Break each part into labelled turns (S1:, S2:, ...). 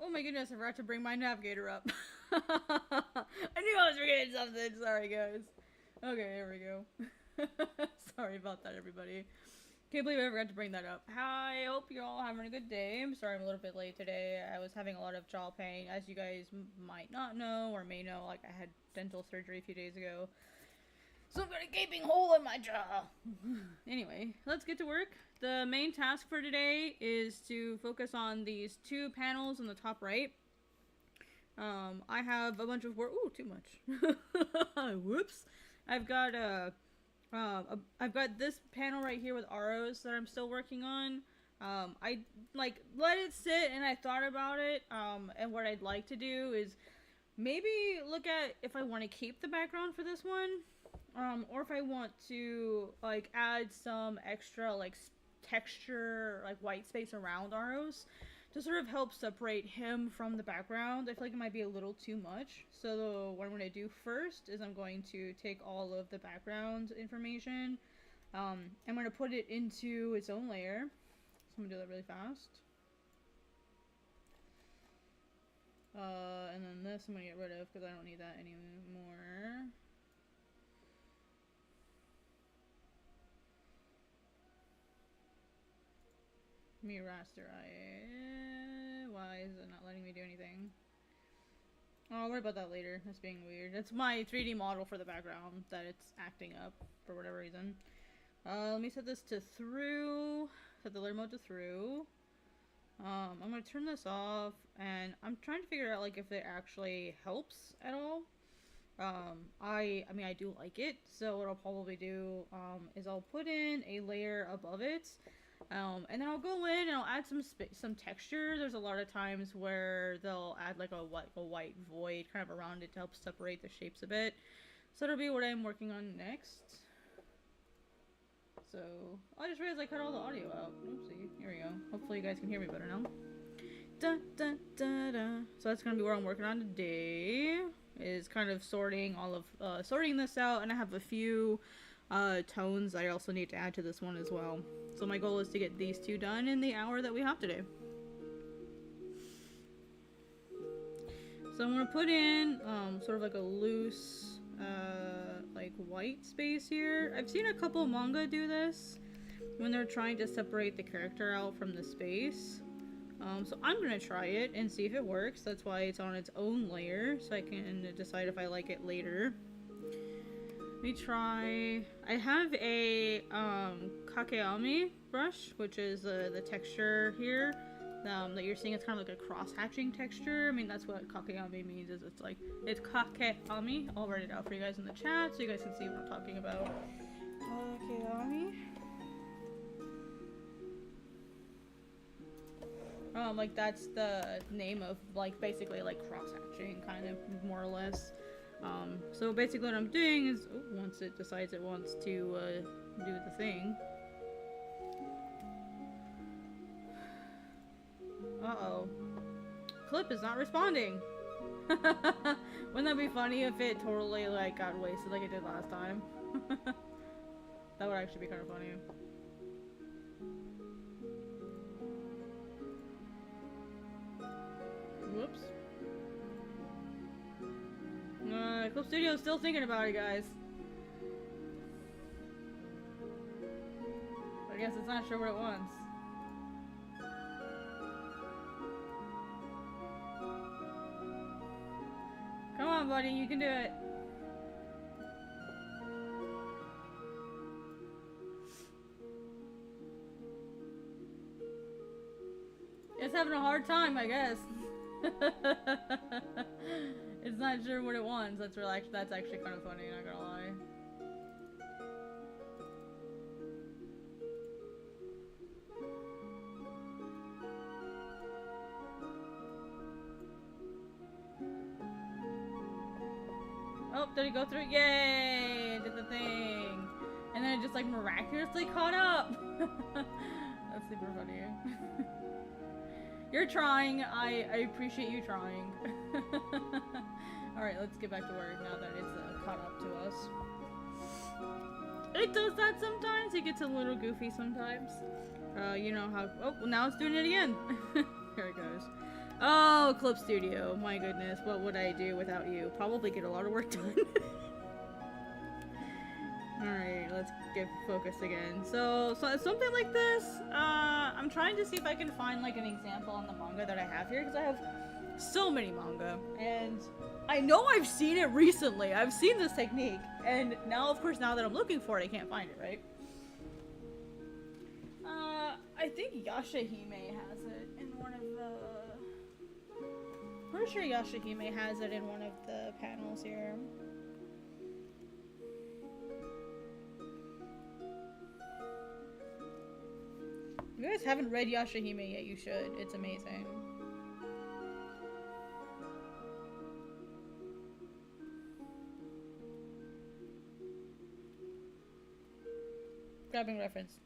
S1: Oh my goodness, I forgot to bring my navigator up. I knew I was forgetting something. Sorry, guys. Okay, there we go. Sorry about that, everybody. Can't believe I forgot to bring that up. I hope you're all having a good day. I'm sorry I'm a little bit late today. I was having a lot of jaw pain. As you guys might not know or may know, like I had dental surgery a few days ago. So I've got a gaping hole in my jaw. Anyway, let's get to work. The main task for today is to focus on these two panels on the top right. I have a bunch of work. Ooh, too much. Whoops. I've got I've got this panel right here with Aros that I'm still working on. I like let it sit and I thought about it. And what I'd like to do is maybe look at if I want to keep the background for this one. Or if I want to like add some extra like texture, like white space around Aros to sort of help separate him from the background. I feel like it might be a little too much. So what I'm going to do first is I'm going to take all of the background information. I'm going to put it into its own layer. So I'm going to do that really fast. And then this I'm going to get rid of because I don't need that anymore. Me rasterize. Why is it not letting me do anything? Oh, I'll worry about that later. That's being weird. That's my 3D model for the background that it's acting up for whatever reason. Let me set this to through. Set the layer mode to through. I'm gonna turn this off, and I'm trying to figure out like if it actually helps at all. I mean I do like it, so what I'll probably do is I'll put in a layer above it. And then I'll go in and I'll add some texture. There's a lot of times where they'll add like a white void kind of around it to help separate the shapes a bit. So that'll be what I'm working on next. So I just realized I cut all the audio out. Oopsie. Here we go. Hopefully you guys can hear me better now. Da, da, da, da. So that's gonna be what I'm working on today. Is kind of sorting all of sorting this out, and I have a few tones I also need to add to this one as well. So my goal is to get these two done in the hour that we have today. So I'm going to put in sort of like a loose like white space here. I've seen a couple manga do this when they're trying to separate the character out from the space. So I'm going to try it and see if it works. That's why it's on its own layer, so I can decide if I like it later. Let me try. I have a kakeami brush, which is the texture here that you're seeing. It's kind of like a cross-hatching texture. I mean, that's what kakeami means. Is it's kakeami. I'll write it out for you guys in the chat so you guys can see what I'm talking about. Kakeami. Like that's the name of like basically like cross-hatching, kind of more or less. So basically what I'm doing is, once it decides it wants to do the thing. Uh-oh. Clip is not responding. Wouldn't that be funny if it totally like got wasted like it did last time? That would actually be kind of funny. Whoops. Clip Studio's still thinking about it, guys. I guess it's not sure what it wants. Come on, buddy, you can do it. It's having a hard time, I guess. It's not sure what it wants. That's actually kind of funny, not gonna lie. Oh, did it go through? Yay! It did the thing. And then it just like miraculously caught up. That's super funny. You're trying. I appreciate you trying. Alright, let's get back to work now that it's caught up to us. It does that sometimes. It gets a little goofy sometimes. You know how... Oh, well, now it's doing it again. Here it goes. Oh, Clip Studio. My goodness, what would I do without you? Probably get a lot of work done. Alright, let's get focused again. So something like this, I'm trying to see if I can find like an example on the manga that I have here, because I have so many manga, and I know I've seen it recently. I've seen this technique, and now, of course, now that I'm looking for it, I can't find it, right? I think Yashahime has it in one of the... Pretty sure Yashahime has it in one of the panels here. If you guys haven't read Yashahime yet, you should. It's amazing. Grabbing reference.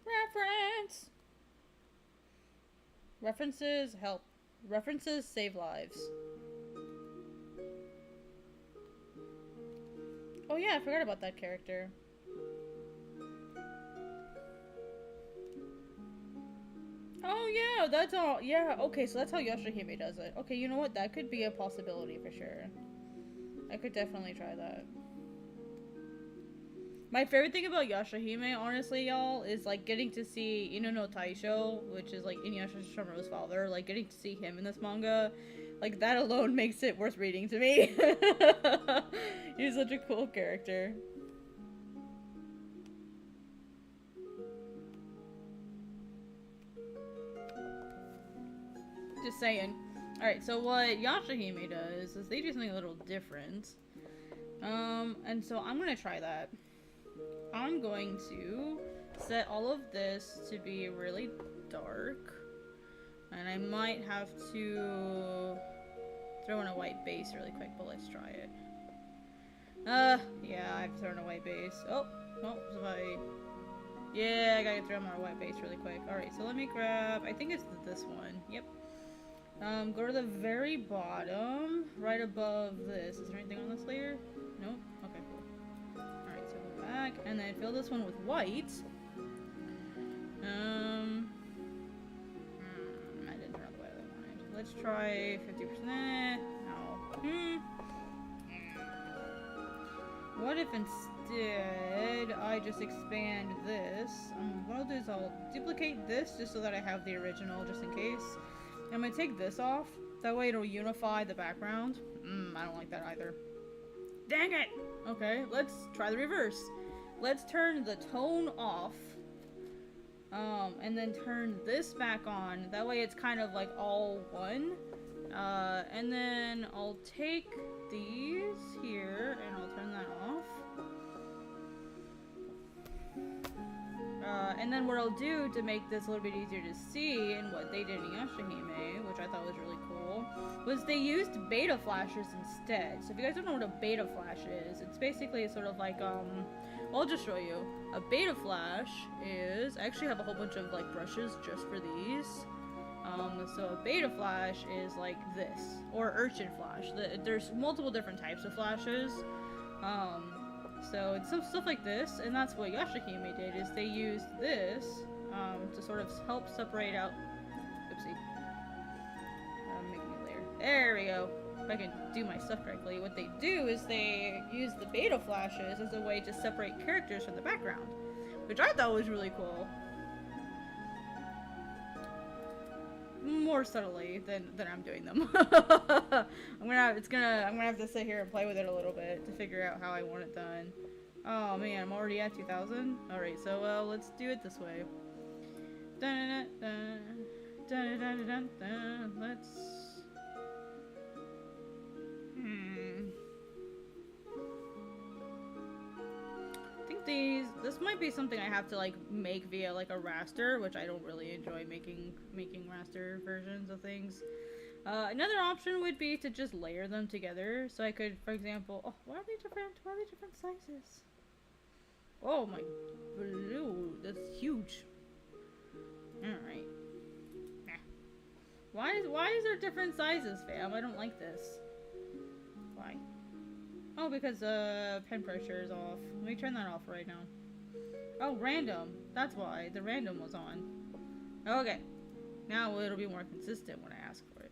S1: Reference! References help. References save lives. Oh yeah, I forgot about that character. Oh yeah, that's all. Yeah, okay, so that's how Yashahime does it. Okay, you know what? That could be a possibility for sure. I could definitely try that. My favorite thing about Yashahime, honestly, y'all, is like getting to see Inu no Taisho, which is like Inuyasha Sesshomaru's father, like getting to see him in this manga. Like that alone makes it worth reading to me. He's such a cool character. Just saying. Alright, so what Yashahime does is they do something a little different. And so I'm gonna try that. I'm going to set all of this to be really dark. And I might have to throw in a white base really quick, but let's try it. Yeah, I've thrown a white base. Oh, yeah, I gotta throw in my white base really quick. Alright, so let me grab, I think it's this one. Yep. Go to the very bottom, right above this. Is there anything on this layer? Nope. Okay, cool. Alright, so go back, and then fill this one with white. I didn't turn out the way I wanted. Let's try 50%. No. What if instead I just expand this? What I'll do is I'll duplicate this just so that I have the original just in case. I'm gonna take this off. That way it'll unify the background. I don't like that either. Dang it! Okay, let's try the reverse. Let's turn the tone off. And then turn this back on. That way it's kind of like all one. And then I'll take these here and I'll turn that off. And then what I'll do to make this a little bit easier to see, and what they did in Yashahime, which I thought was really cool, was they used beta flashes instead. So if you guys don't know what a beta flash is, it's basically sort of like, I'll just show you. A beta flash is, I actually have a whole bunch of like brushes just for these. So a beta flash is like this, or urchin flash. There's multiple different types of flashes. So it's some stuff like this, and that's what Yashahime did, is they used this, to sort of help separate out, oopsie, make a new layer. There we go. If I can do my stuff correctly. What they do is they use the beta flashes as a way to separate characters from the background, which I thought was really cool. More subtly than I'm doing them. I'm gonna have to sit here and play with it a little bit to figure out how I want it done. Oh man, I'm already at 2,000. All right, so let's do it this way. Dun, dun, dun, dun, dun, dun. Let's. I think this might be something I have to like make via like a raster, which I don't really enjoy making raster versions of things. Another option would be to just layer them together. So I could, for example, oh, why are they different sizes? Oh my blue, that's huge. All right. Why is there different sizes, fam? I don't like this. Why? Oh, because pen pressure is off. Let me turn that off right now. Oh, random. That's why the random was on. Okay. Now it'll be more consistent when I ask for it.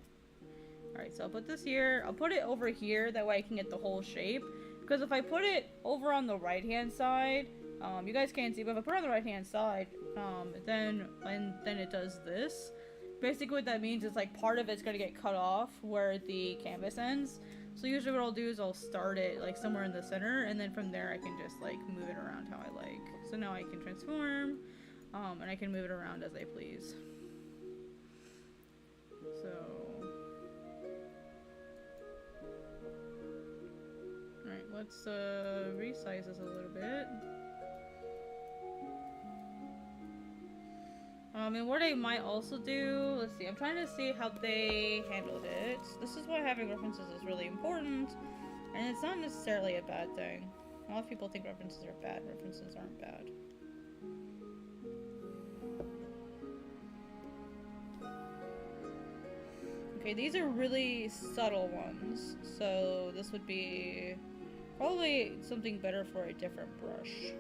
S1: side. So I'll put this here. I'll put it over here. That way I can get the whole shape. Because if I put it over on the right-hand side, you guys can't see, but if I put it on the right-hand side, then it does this. Basically what that means is like part of it's going to get cut off where the canvas ends. So usually what I'll do is I'll start it like somewhere in the center, and then from there I can just like move it around how I like. So now I can transform, and I can move it around as I please. So, alright, let's resize this a little bit. And what I might also do, let's see, I'm trying to see how they handled it. This is why having references is really important, and it's not necessarily a bad thing. A lot of people think references are bad. References aren't bad. Okay, these are really subtle ones, so this would be probably something better for a different brush.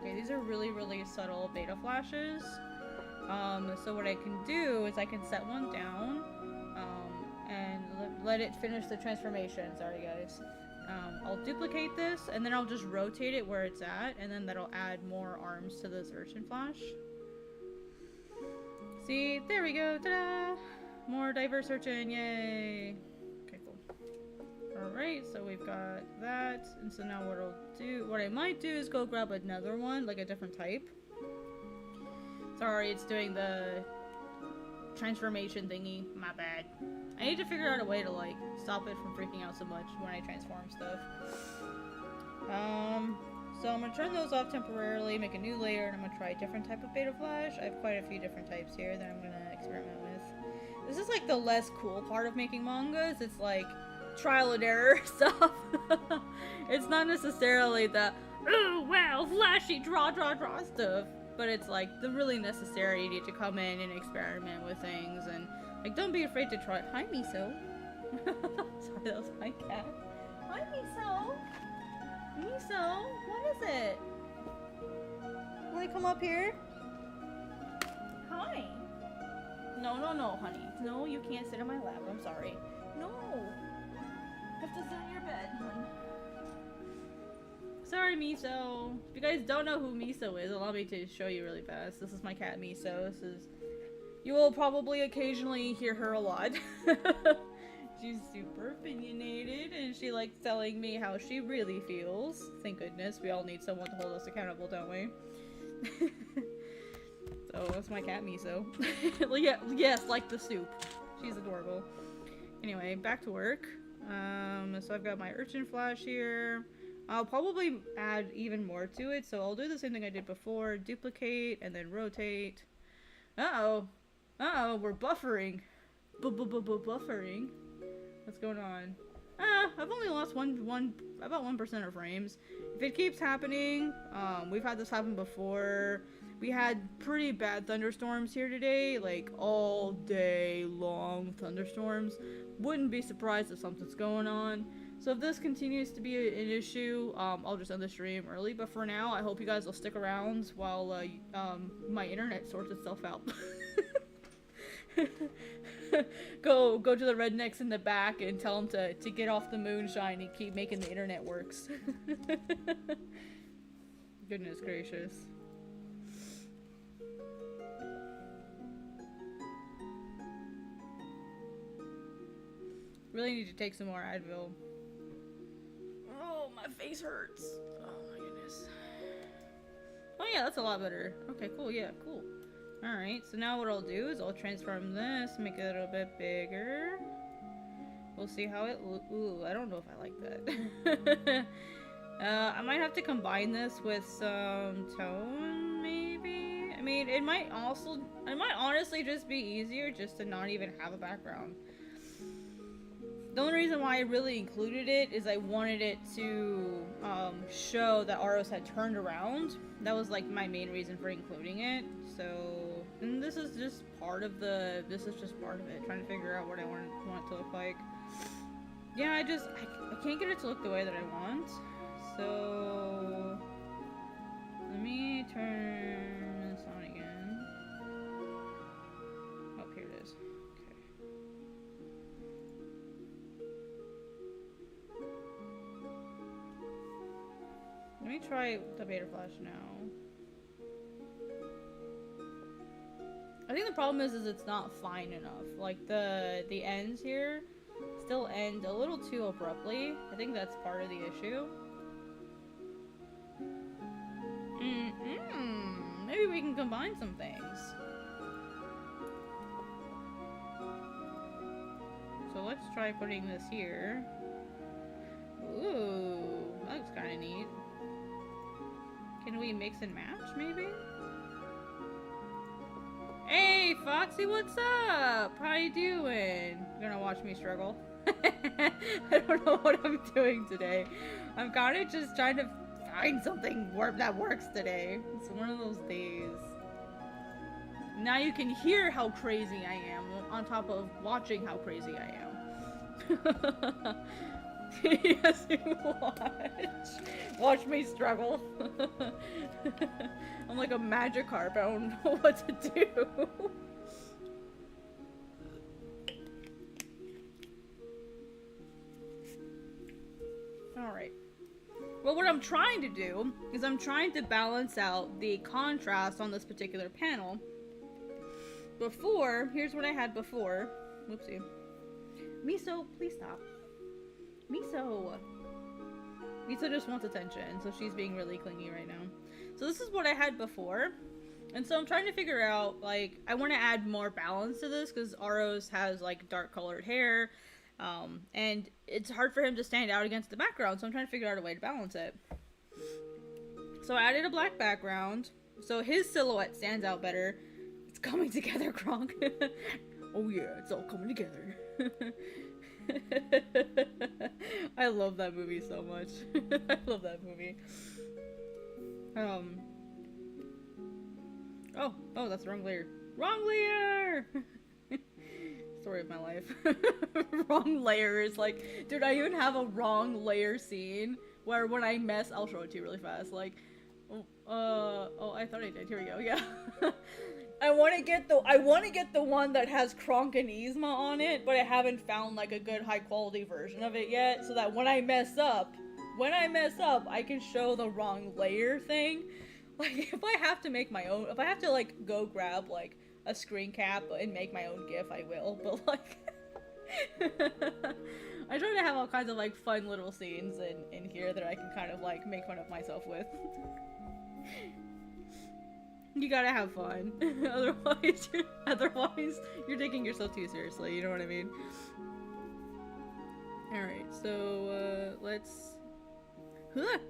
S1: Okay, these are really, really subtle beta flashes. So what I can do is I can set one down, and let it finish the transformation. Sorry guys. I'll duplicate this, and then I'll just rotate it where it's at, and then that'll add more arms to this urchin flash. See? There we go! Ta-da! More diverse urchin, yay! Okay, cool. Alright, so we've got that, and so now what I might do is go grab another one, like a different type. Sorry, it's doing the transformation thingy. My bad. I need to figure out a way to, like, stop it from freaking out so much when I transform stuff. So I'm gonna turn those off temporarily, make a new layer, and I'm gonna try a different type of beta flash. I have quite a few different types here that I'm gonna experiment with. This is, like, the less cool part of making mangas. It's, like, trial and error stuff. It's not necessarily the, oh, wow, flashy, draw stuff. But it's like the really necessary. You need to come in and experiment with things, and like don't be afraid to try. Hi, Miso. Sorry, that was my cat. Hi, Miso. Miso, what is it? Wanna come up here? Hi. No, honey. No, you can't sit in my lap. I'm sorry. No. You have to sit on your bed, hon. Sorry, Miso. If you guys don't know who Miso is, allow me to show you really fast. This is my cat, Miso. You will probably occasionally hear her a lot. She's super opinionated, and she likes telling me how she really feels. Thank goodness. We all need someone to hold us accountable, don't we? So, that's my cat, Miso. Yeah, yes, like the soup. She's adorable. Anyway, back to work. So I've got my urchin flash here. I'll probably add even more to it, so I'll do the same thing I did before. Duplicate, and then rotate. Uh-oh. Uh-oh, we're buffering. Buffering? What's going on? I've only lost about 1% of frames. If it keeps happening, we've had this happen before. We had pretty bad thunderstorms here today, like all day long thunderstorms. Wouldn't be surprised if something's going on. So if this continues to be an issue, I'll just end the stream early. But for now, I hope you guys will stick around while my internet sorts itself out. Go to the rednecks in the back and tell them to get off the moonshine and keep making the internet works. Goodness gracious. Really need to take some more Advil. Oh, my face hurts. Oh my goodness. Oh yeah, that's a lot better. Okay, cool, yeah, cool. Alright, so now what I'll do is I'll transform this, make it a little bit bigger. We'll see how it looks. Ooh, I don't know if I like that. I might have to combine this with some tone, maybe? I mean, it might honestly just be easier just to not even have a background. The only reason why I really included it is I wanted it to show that Aros had turned around. That was like my main reason for including it. So, and this is just part of it. Trying to figure out what I want it to look like. Yeah, I can't get it to look the way that I want. So, let me turn this on again. Oh, here it is. Okay. me try the beta flash now. I think the problem is it's not fine enough. Like the ends here still end a little too abruptly. I think that's part of the issue. Maybe we can combine some things. So let's try putting this here. Ooh, that looks kind of neat. Can we mix and match, maybe? Hey, Foxy, what's up? How you doing? You're gonna watch me struggle? I don't know what I'm doing today. I'm kind of just trying to find something that works today. It's one of those days. Now you can hear how crazy I am, on top of watching how crazy I am. Yes, you watch. Watch me struggle. I'm like a Magikarp. I don't know what to do. Alright. Well, what I'm trying to do is I'm trying to balance out the contrast on this particular panel. Before, here's what I had before. Whoopsie. Miso, please stop. Miso. Miso just wants attention, so she's being really clingy right now. So this is what I had before. And so I'm trying to figure out, like, I want to add more balance to this because Aros has, like, dark colored hair. And it's hard for him to stand out against the background, so I'm trying to figure out a way to balance it. So I added a black background, so his silhouette stands out better. It's coming together, Kronk. Oh yeah, it's all coming together. I love that movie so much. I love that movie. Oh, that's the wrong layer. Wrong layer! Story of my life. Wrong layer is like, dude, I even have a wrong layer scene where when I mess, I'll show it to you really fast. Like, oh, I thought I did. Here we go. Yeah. I want to get the one that has Kronk and Yzma on it, but I haven't found like a good high quality version of it yet, so that when I mess up, I can show the wrong layer thing. Like, if I have to make my own, if I have to like go grab like a screen cap and make my own GIF, I will, but like I try to have all kinds of like fun little scenes in here that I can kind of like make fun of myself with. You gotta have fun. otherwise you're taking yourself too seriously, you know what I mean? Alright, so let's what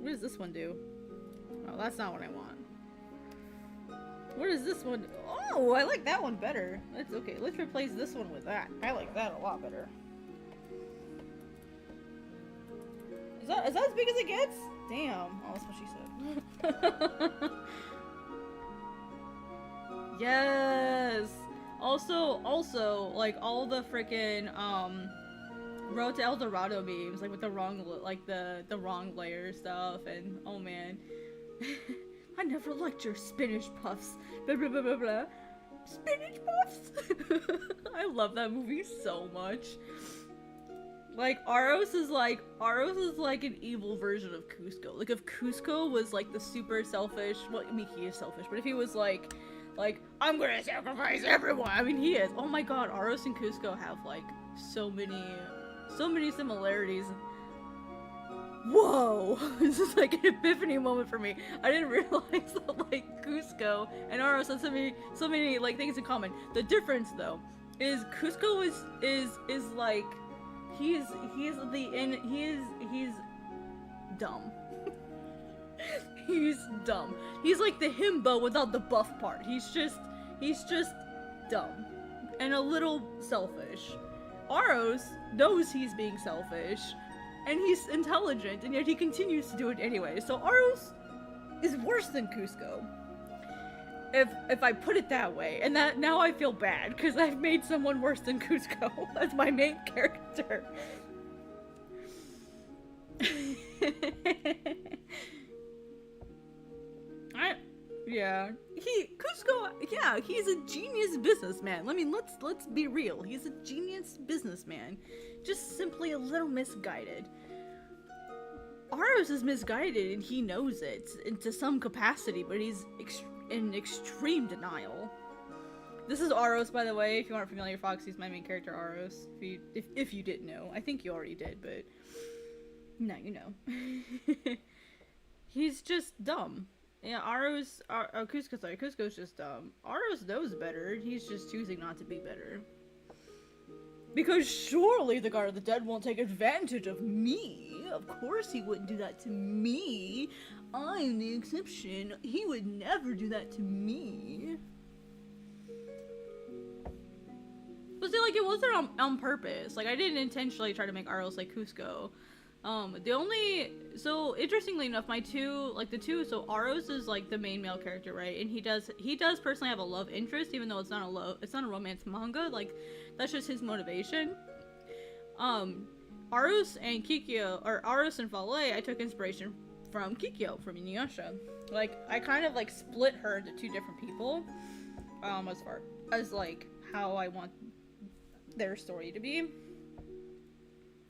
S1: does this one do? Oh, that's not what I want. What is this one? Oh, I like that one better. That's okay. Let's replace this one with that. I like that a lot better. Is that as big as it gets? Damn. Oh, that's what she said. Yes. Also, like all the freaking Road to El Dorado memes, like with the wrong, like the wrong layer stuff, and oh man. I never liked your spinach puffs. Blah, blah, blah, blah, blah. Spinach puffs? I love that movie so much. Like, Aros is like an evil version of Cusco. Like, if Cusco was like the super selfish, well, I mean, he is selfish, but if he was like, I'm gonna sacrifice everyone. I mean, he is. Oh my god, Aros and Cusco have like so many similarities. Whoa! This is like an epiphany moment for me. I didn't realize that like Cusco and Aros had so many like things in common. The difference though is Cusco is like he's dumb. He's dumb. He's like the himbo without the buff part. He's just dumb and a little selfish. Aros knows he's being selfish. And he's intelligent, and yet he continues to do it anyway. So Aros is worse than Cusco. If I put it that way. And that now I feel bad, because I've made someone worse than Cusco as my main character. Cusco, yeah, he's a genius businessman. I mean, let's be real. He's a genius businessman. Just simply a little misguided. Aros is misguided and he knows it to some capacity, but he's in extreme denial. This is Aros, by the way. If you aren't familiar, Foxy's my main character, Aros. If you didn't know, I think you already did, but now you know. He's just dumb. Yeah, Cusco's just dumb. Aros knows better. He's just choosing not to be better. Because surely the Guard of the Dead won't take advantage of me. Of course he wouldn't do that to me. I'm the exception. He would never do that to me. But see, like, it wasn't on purpose. Like, I didn't intentionally try to make Aros like Cusco. So interestingly enough, so Aros is like the main male character, right? And he does personally have a love interest, even though it's not a romance manga. Like, that's just his motivation. Aros and Kikyo, or Aros and Valet, I took inspiration from Kikyo, from Inuyasha. Like, I kind of like split her into two different people, as far as like how I want their story to be.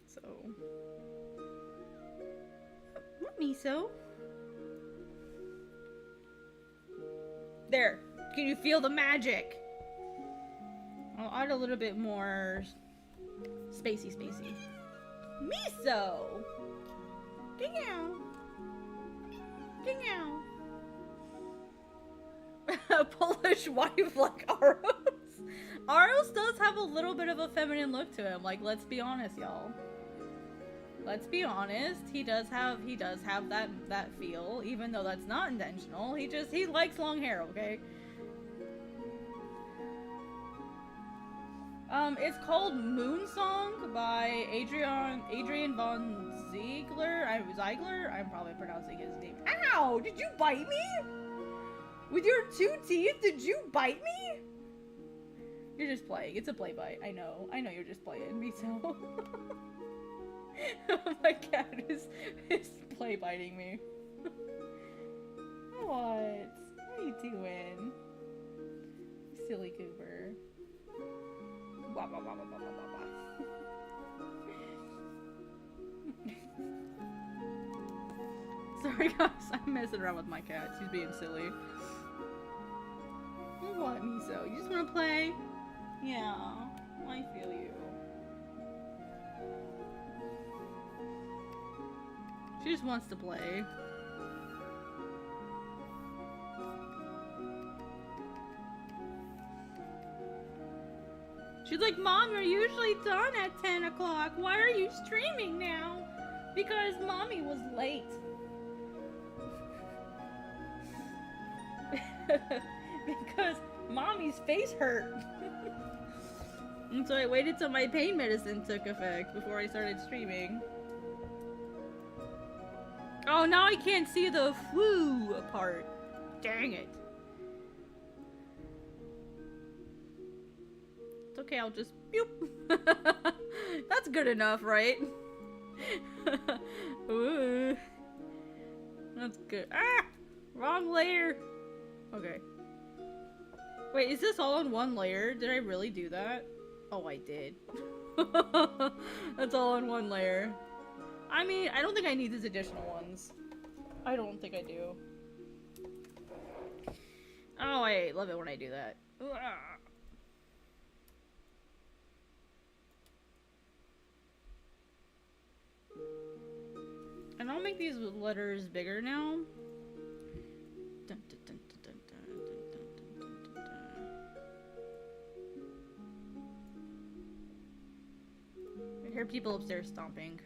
S1: So. Miso. There. Can you feel the magic? I'll add a little bit more spacey. Miso! Ging-ow. A Polish wife like Aros. Aros does have a little bit of a feminine look to him. Like, let's be honest, y'all. Let's be honest, he does have that feel, even though that's not intentional. He likes long hair, okay? It's called Moon Song by Adrian von Ziegler. I'm probably pronouncing his name. Ow! Did you bite me? With your 2 teeth, did you bite me? You're just playing. It's a play bite. I know you're just playing me, so. My cat is play biting me. What? What are you doing? Silly Cooper. Wah, wah, wah, wah, wah, wah, wah. Sorry guys, I'm messing around with my cat. She's being silly. What, Miso? You just wanna play? Yeah, I feel you. She just wants to play. She's like, Mom, you're usually done at 10 o'clock. Why are you streaming now? Because Mommy was late. Because Mommy's face hurt. And so I waited till my pain medicine took effect before I started streaming. Oh, now I can't see the woo part. Dang it. It's okay, I'll just boop. That's good enough, right? Ooh. That's good. Ah! Wrong layer. Okay. Wait, is this all on one layer? Did I really do that? Oh, I did. That's all on one layer. I mean, I don't think I need these additional ones. I don't think I do. Oh, I love it when I do that. And I'll make these letters bigger now. Dun, dun, dun, dun, dun, dun, dun, dun, dun, dun. I hear people upstairs stomping.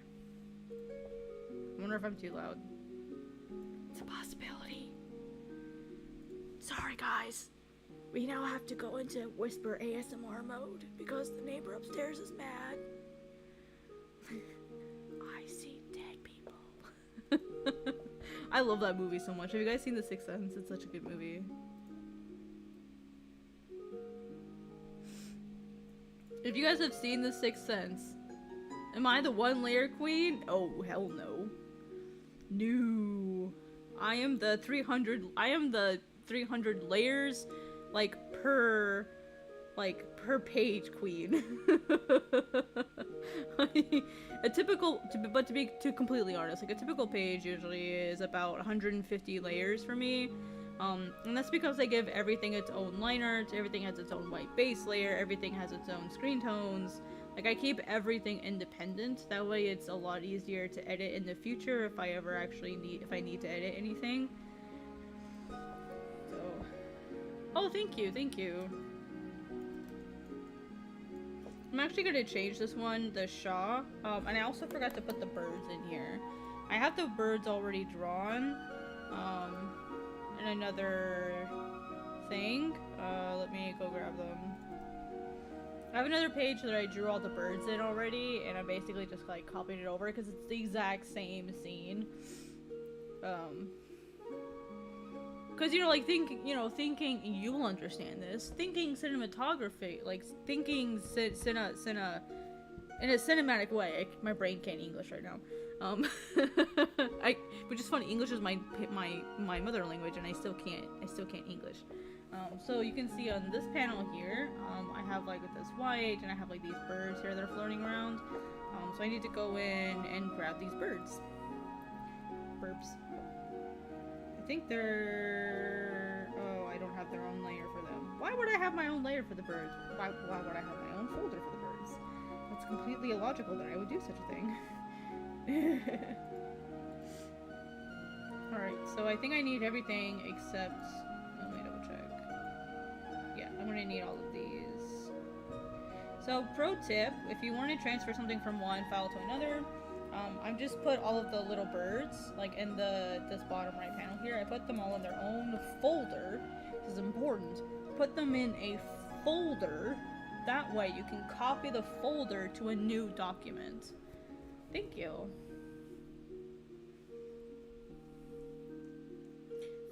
S1: I wonder if I'm too loud. It's a possibility. Sorry guys. We now have to go into whisper ASMR mode because the neighbor upstairs is mad. I see dead people. I love that movie so much. Have you guys seen The Sixth Sense? It's such a good movie. If you guys have seen The Sixth Sense, am I the one layer queen? Oh, hell no. No. I am the 300 layers, per page queen. but to be completely honest, like a typical page usually is about 150 layers for me. And that's because I give everything its own line art, everything has its own white base layer, everything has its own screen tones. Like, I keep everything independent, that way it's a lot easier to edit in the future if I ever actually if I need to edit anything. So, oh, thank you. I'm actually gonna change this one, the Shaw, and I also forgot to put the birds in here. I have the birds already drawn, in another thing. Let me go grab them. I have another page that I drew all the birds in already, and I basically just like copied it over because it's the exact same scene. Because like thinking you'll understand this. Thinking cinematography, like thinking in a cinematic way. My brain can't English right now. Which is funny. English is my mother language, and I still can't English. So you can see on this panel here, I have like this white, and I have like these birds here that are floating around. So I need to go in and grab these birds. Burps. I think they're... Oh, I don't have their own layer for them. Why would I have my own layer for the birds? Why would I have my own folder for the birds? That's completely illogical that I would do such a thing. Alright, so I think I need everything except... Let me double check. Yeah, I'm gonna need all of these. So, pro tip, if you want to transfer something from one file to another, I've just put all of the little birds, like in this bottom right panel here, I put them all in their own folder. This is important. Put them in a folder. That way you can copy the folder to a new document. Thank you.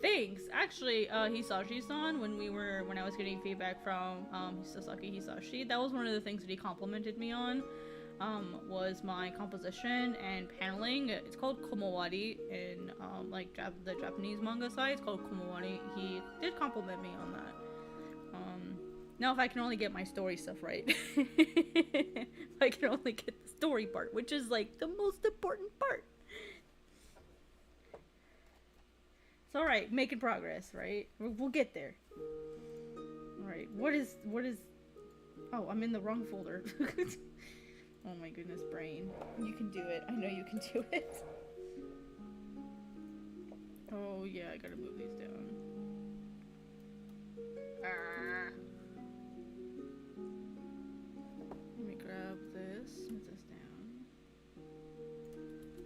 S1: Thanks. Actually, Hisashi-san, when I was getting feedback from Sasaki Hisashi, that was one of the things that he complimented me on. Was my composition and paneling. It's called komowari in like the Japanese manga side. It's called komowari. He did compliment me on that. Now if I can only get my story stuff right, if I can only get the story part, which is like the most important part. It's all right, making progress, right? We'll get there. All right, what is? Oh, I'm in the wrong folder. Oh my goodness, brain. You can do it. I know you can do it. Oh yeah, I gotta move these down. Let me grab this. Move this down.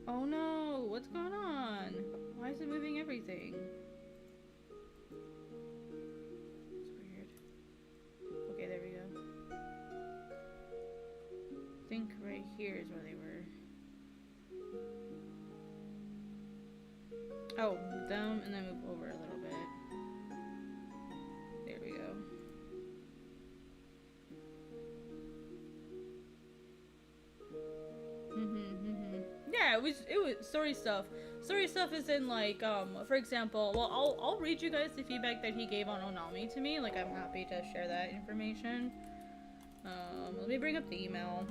S1: Oh no! What's going on? Why is it moving everything? It's weird. Okay, there we go. I think right here is where they were. Oh, move them and then move over a little bit. There we go. Yeah, it was story stuff. Story stuff is in like, for example, well, I'll read you guys the feedback that he gave on Onami to me. Like, I'm happy to share that information. Let me bring up the email.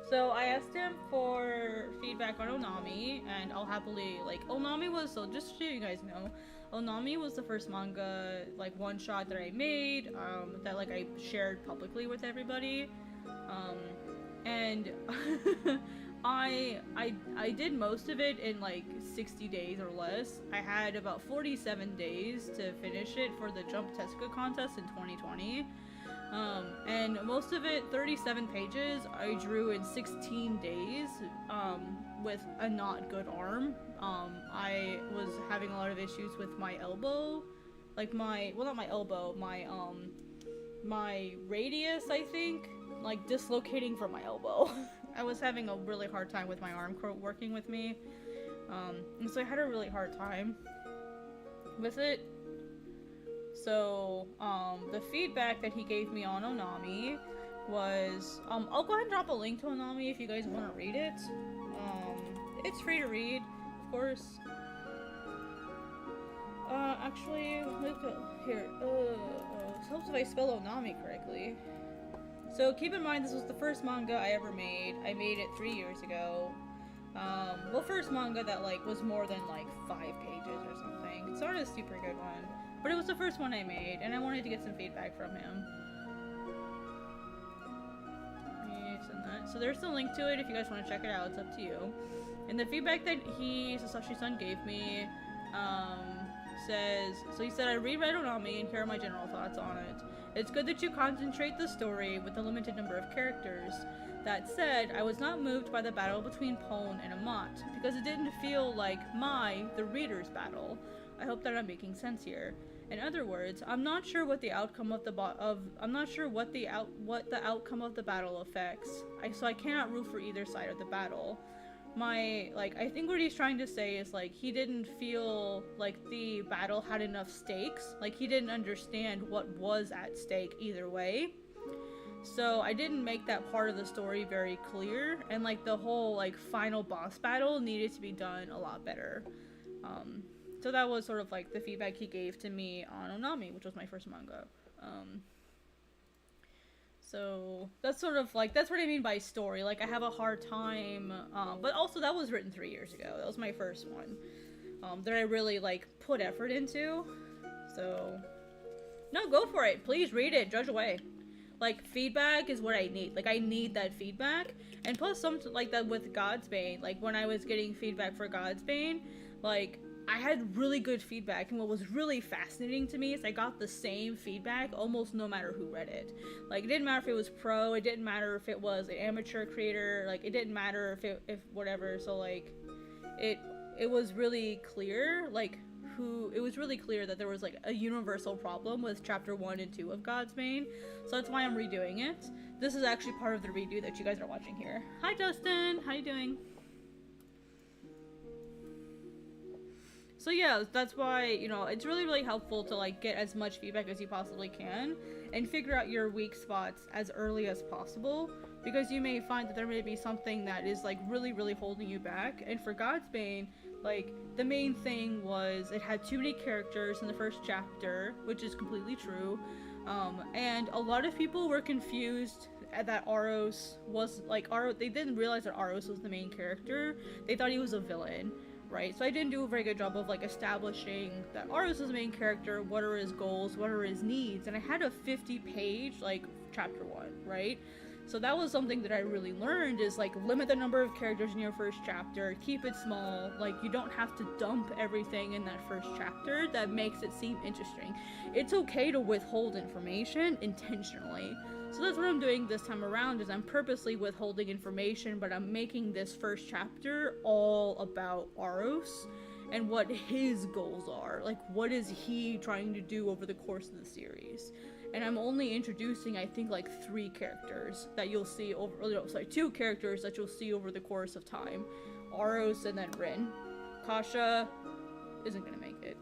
S1: So I asked him for feedback on Onami, and I'll happily, like, Onami was, so just so you guys know, Onami was the first manga, like, one-shot that I made, that, like, I shared publicly with everybody, and I did most of it in, like, 60 days or less. I had about 47 days to finish it for the Jump Tezuka contest in 2020. And most of it, 37 pages, I drew in 16 days, with a not good arm. I was having a lot of issues with my elbow, like well, not my elbow, my radius, I think, like dislocating from my elbow. I was having a really hard time with my arm working with me, and so I had a really hard time with it. So, the feedback that he gave me on Onami was, I'll go ahead and drop a link to Onami if you guys want to read it. It's free to read, of course. Actually, look here, it helps if I spell Onami correctly. So keep in mind, this was the first manga I ever made. I made it 3 years ago. Well, first manga that, like, was more than, like, 5 pages or something. It's not a super good one. But it was the first one I made, and I wanted to get some feedback from him. So there's the link to it if you guys want to check it out. It's up to you. And the feedback that Sasaki-san gave me, says, so he said, I reread Onami and here are my general thoughts on it. It's good that you concentrate the story with a limited number of characters. That said, I was not moved by the battle between Pone and Amat, because it didn't feel like the reader's battle. I hope that I'm making sense here. In other words, I'm not sure what the outcome of the outcome of the battle affects. So I cannot root for either side of the battle. I think what he's trying to say is, like, he didn't feel like the battle had enough stakes. Like, he didn't understand what was at stake either way. So I didn't make that part of the story very clear, and, like, the whole, like, final boss battle needed to be done a lot better. So that was sort of, like, the feedback he gave to me on Onami, which was my first manga. So that's sort of, like, that's what I mean by story. Like, I have a hard time, but also that was written 3 years ago. That was my first one, that I really, like, put effort into. So, no, go for it. Please read it. Judge away. Like, feedback is what I need. Like, I need that feedback. And plus, something like that with Godsbane. Like, when I was getting feedback for Godsbane, like, I had really good feedback, and what was really fascinating to me is I got the same feedback almost no matter who read it. Like, it didn't matter if it was pro, it didn't matter if it was an amateur creator, like, it didn't matter if whatever, so, like, it was really clear, like, it was really clear that there was, like, a universal problem with chapter 1 and 2 of Godsbane, so that's why I'm redoing it. This is actually part of the redo that you guys are watching here. Hi, Dustin! How you doing? So yeah, that's why, you know, it's really, really helpful to, like, get as much feedback as you possibly can and figure out your weak spots as early as possible, because you may find that there may be something that is, like, really, really holding you back. And for Godsbane, like, the main thing was it had too many characters in the first chapter, which is completely true, and a lot of people were confused that Aros was, like, they didn't realize that Aros was the main character. They thought he was a villain. Right, so I didn't do a very good job of, like, establishing that Aros is the main character, what are his goals, what are his needs, and I had a 50-page, like, chapter 1, right? So that was something that I really learned, is, like, limit the number of characters in your first chapter, keep it small, like, you don't have to dump everything in that first chapter that makes it seem interesting. It's okay to withhold information intentionally. So that's what I'm doing this time around, is I'm purposely withholding information, but I'm making this first chapter all about Aros and what his goals are. Like, what is he trying to do over the course of the series? And I'm only introducing, I think, like, 3 characters that you'll see over, no, sorry, 2 characters that you'll see over the course of time. Aros and then Rin. Kasha isn't gonna make it.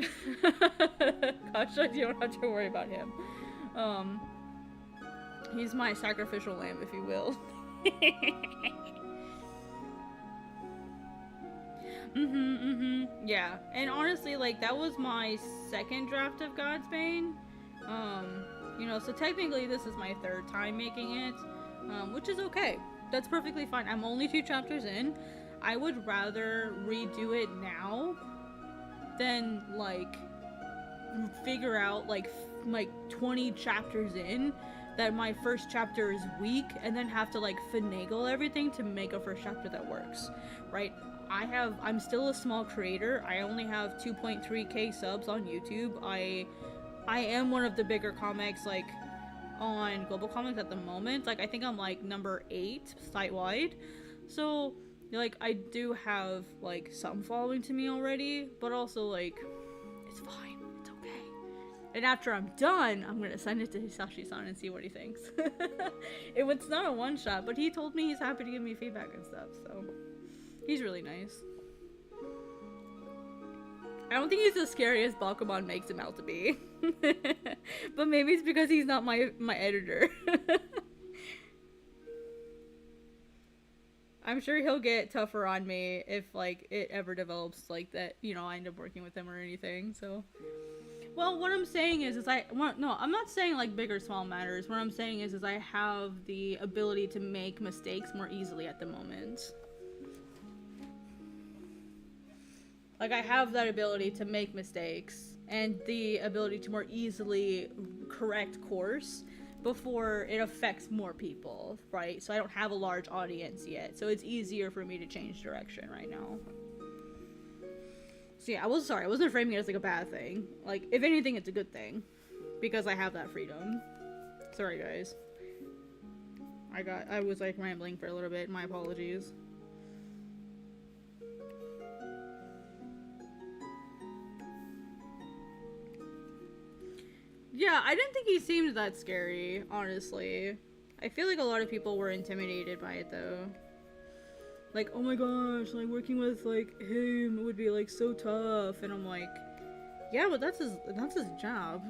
S1: Kasha, you don't have to worry about him. He's my sacrificial lamb, if you will. Yeah, and honestly, like, that was my second draft of Godsbane. You know, so technically this is my 3rd time making it, which is okay. That's perfectly fine. I'm only 2 chapters in. I would rather redo it now than, like, figure out, like 20 chapters in that my first chapter is weak, and then have to, like, finagle everything to make a first chapter that works, right? I'm still a small creator. I only have 2.3k subs on YouTube. I am one of the bigger comics, like, on Global Comics at the moment. Like, I think I'm, like, number 8 site-wide. So, like, I do have, like, some following to me already, but also, like, it's fine. And after I'm done, I'm gonna send it to Hisashi-san and see what he thinks. It's not a one-shot, but he told me he's happy to give me feedback and stuff, so he's really nice. I don't think he's as scary as Bakuman makes him out to be. But maybe it's because he's not my editor. I'm sure he'll get tougher on me if, like, it ever develops like that, you know, I end up working with him or anything, so... Well, what I'm saying is no, I'm not saying like big or small matters. What I'm saying is I have the ability to make mistakes more easily at the moment. Like, I have that ability to make mistakes and the ability to more easily correct course before it affects more people, right? So I don't have a large audience yet, so it's easier for me to change direction right now. So yeah, I wasn't framing it as like a bad thing. Like, if anything, it's a good thing because I have that freedom. Sorry, guys. I was like rambling for a little bit. My apologies. Yeah, I didn't think he seemed that scary, honestly. I feel like a lot of people were intimidated by it, though. Like, oh my gosh, like, working with, like, him would be, like, so tough. And I'm like, yeah, but that's his job.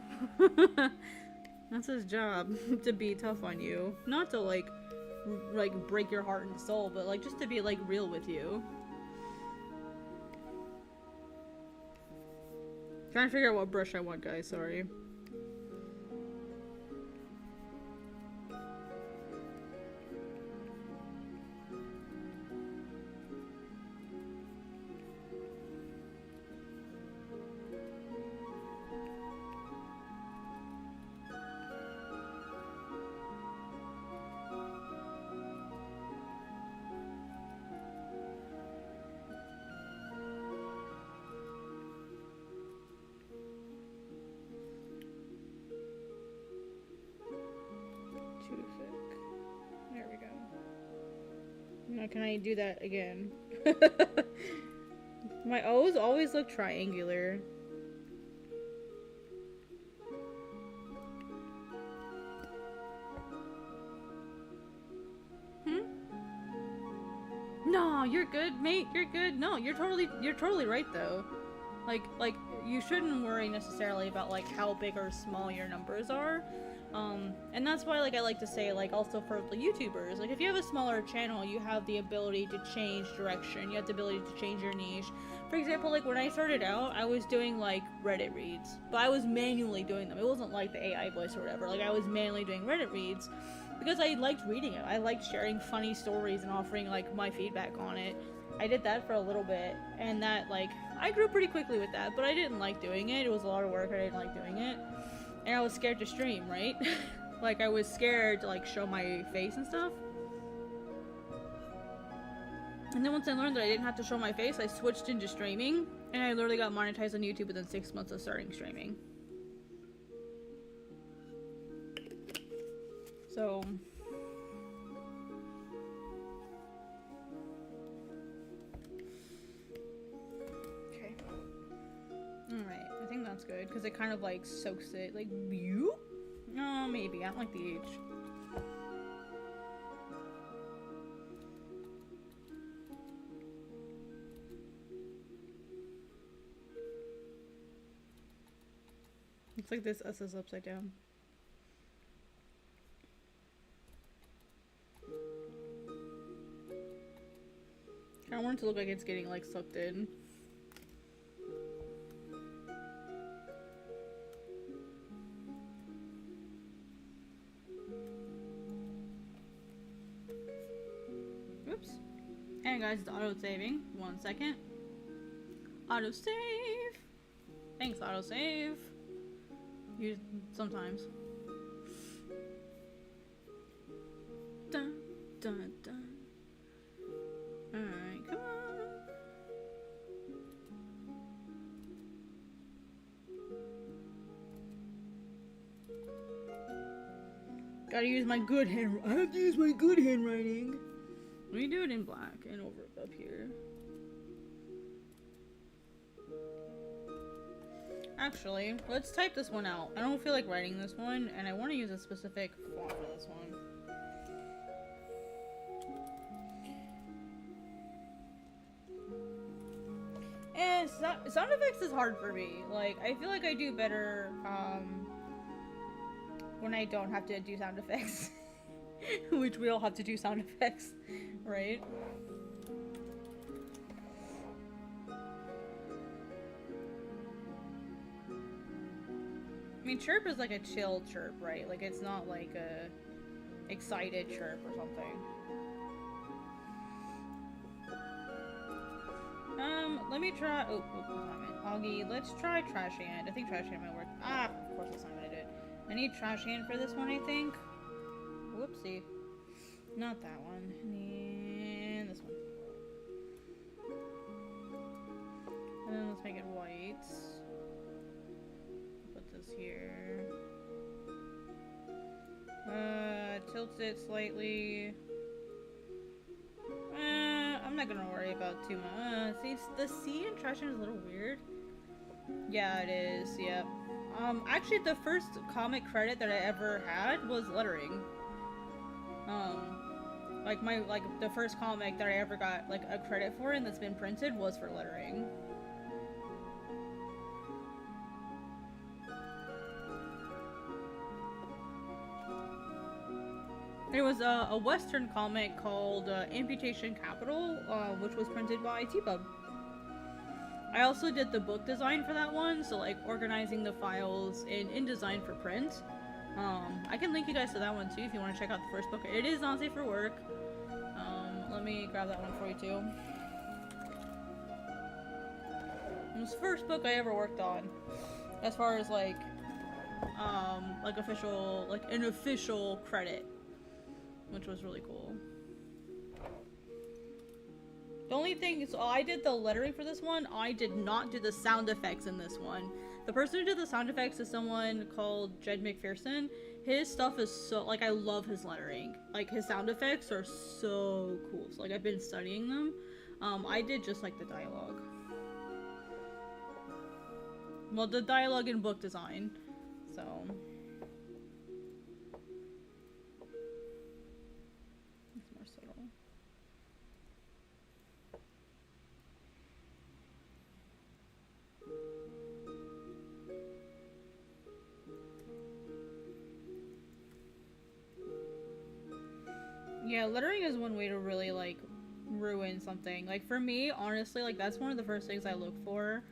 S1: That's his job, to be tough on you. Not to, like, break your heart and soul, but, like, just to be, like, real with you. Trying to figure out what brush I want, guys, sorry. Now can I do that again? My O's always look triangular. No, you're good, mate. You're good. No, you're totally right though. Like you shouldn't worry necessarily about like how big or small your numbers are. And that's why, like, I like to say, like, also for the YouTubers, like, if you have a smaller channel, you have the ability to change direction, you have the ability to change your niche. For example, like, when I started out, I was doing, like, Reddit reads, but I was manually doing them. It wasn't like the AI voice or whatever, like, I was manually doing Reddit reads, because I liked reading it. I liked sharing funny stories and offering, like, my feedback on it. I did that for a little bit, and that, like, I grew pretty quickly with that, but I didn't like doing it. It was a lot of work, I didn't like doing it. And I was scared to stream, right? Like, I was scared to, like, show my face and stuff. And then once I learned that I didn't have to show my face, I switched into streaming. And I literally got monetized on YouTube within 6 months of starting streaming. So... okay. Alright. I think that's good, because it kind of, like, soaks it, like, you? No, maybe. I don't like the H. Looks like this S is upside down. I want it to look like it's getting, like, sucked in. Oops. And guys, it's auto-saving. 1 second. Auto-save! Thanks, auto-save. Use sometimes. Dun, dun, dun. Alright, come on. Gotta use my good hand. I have to use my good handwriting. Let me do it in black and over up here. Actually, let's type this one out. I don't feel like writing this one, and I want to use a specific font for this one. And sound effects is hard for me. Like, I feel like I do better, when I don't have to do sound effects. Which we all have to do sound effects, right? mean, chirp is like a chill chirp, right? Like, it's not like a excited chirp or something. Let me try. Oh, Augie, let's try Trash Hand. I think Trash Hand might work. Ah, of course that's not what I did. I need Trash Hand for this one, I think. Whoopsie. Not that one. And this one. And then let's make it white. Put this here. Tilt it slightly. I'm not gonna worry about too much. See, the C in Trash Hand is a little weird. Yeah, it is. Yep. Actually, the first comic credit that I ever had was lettering. The first comic that I ever got like a credit for and that's been printed was for lettering. There was a Western comic called Amputation Capital, which was printed by T-Pub. I also did the book design for that one, so like organizing the files in InDesign for print. I can link you guys to that one too if you want to check out the first book. It is not safe for work. Let me grab that one for you too. It was the first book I ever worked on, as far as like official, like an official credit, which was really cool. The only thing is, I did the lettering for this one. I did not do the sound effects in this one. The person who did the sound effects is someone called Jed McPherson. His stuff is so, like, I love his lettering. Like, his sound effects are so cool. So, like, I've been studying them. I did just, like, the dialogue. Well, the dialogue and book design. So... it's more subtle. Yeah, lettering is one way to really, like, ruin something. Like, for me, honestly, like, that's one of the first things I look for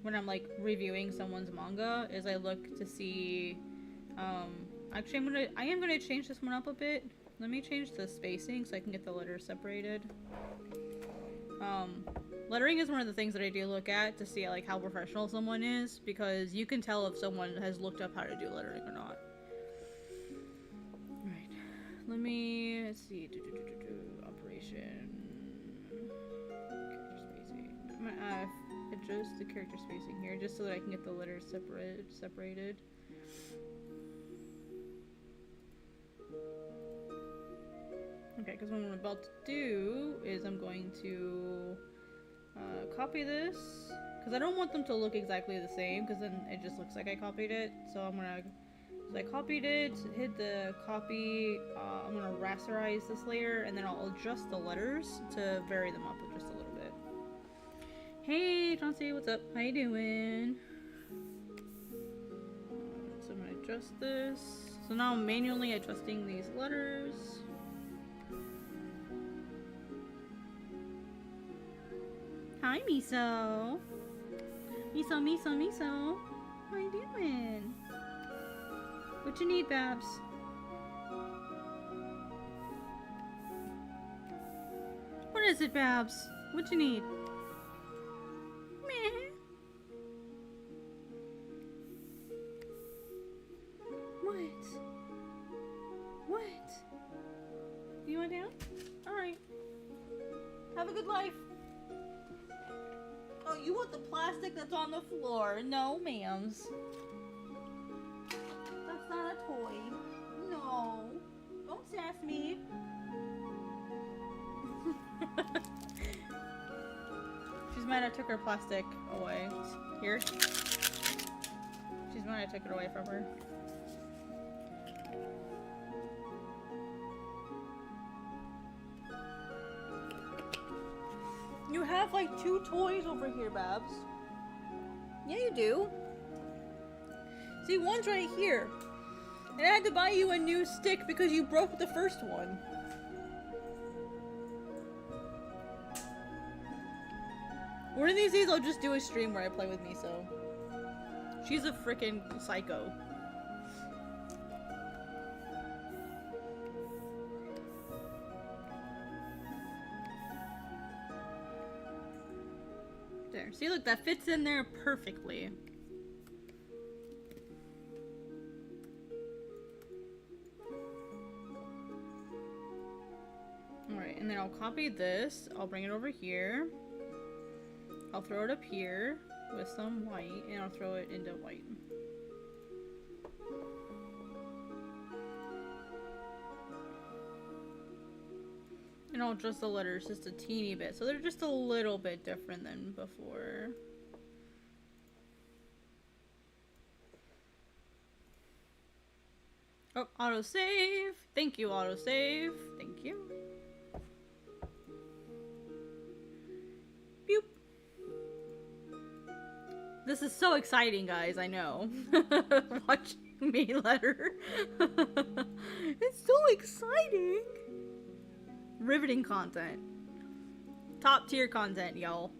S1: when I'm, like, reviewing someone's manga, is I look to see, actually, I am gonna change this one up a bit. Let me change the spacing so I can get the letters separated. Lettering is one of the things that I do look at to see, like, how professional someone is, because you can tell if someone has looked up how to do lettering or not. Let me, let's see, operation, character spacing. I'm gonna adjust the character spacing here just so that I can get the letters separated. Okay, because what I'm about to do is I'm going to copy this, because I don't want them to look exactly the same, because then it just looks like I copied it. So I'm gonna, so I copied it, hit the copy, I'm gonna rasterize this layer, and then I'll adjust the letters to vary them up just a little bit. Hey, Chauncey, what's up? How you doing? So I'm gonna adjust this. So now I'm manually adjusting these letters. Hi, Miso. Miso. How you doing? What you need, Babs? What is it, Babs? What you need? Meh. What? You want down? Alright. Have a good life. Oh, you want the plastic that's on the floor? No, ma'ams. That's not a toy. No. Don't sass me. She's mad I took her plastic away. Here. She's mad I took it away from her. You have like 2 toys over here, Babs. Yeah, you do. See, one's right here. And I had to buy you a new stick because you broke the first one. One of these days I'll just do a stream where I play with Miso. She's a freaking psycho. there. See, look, that fits in there perfectly. Alright, and then I'll copy this. I'll bring it over here. I'll throw it up here with some white, and I'll throw it into white. And I'll adjust the letters just a teeny bit, so they're just a little bit different than before. Oh, autosave! Thank you, autosave. Thank you. Boop. This is so exciting, guys, I know. Watching me letter. It's so exciting! Riveting content. Top tier content, y'all.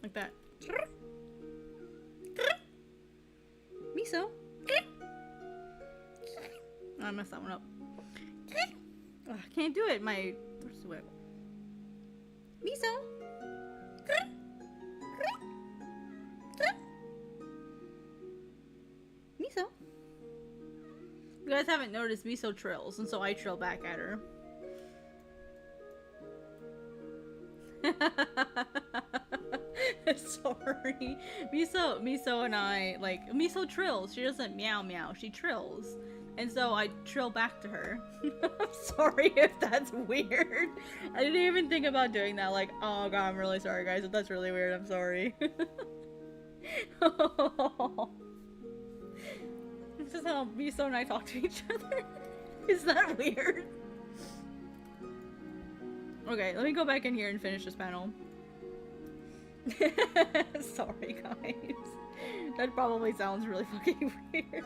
S1: Like that. Miso. Oh, I messed that one up. Oh, I can't do it. My throat's wet. Miso. Miso. You guys haven't noticed, Miso trills, and so I trill back at her. Sorry. Miso and I, like, Miso trills. She doesn't meow meow, she trills. And so I trill back to her. I'm sorry if that's weird. I didn't even think about doing that. Like, oh god, I'm really sorry, guys. If that's really weird, I'm sorry. This is how Miso and I talk to each other. Is that weird? Okay, let me go back in here and finish this panel. Sorry, guys. That probably sounds really fucking weird.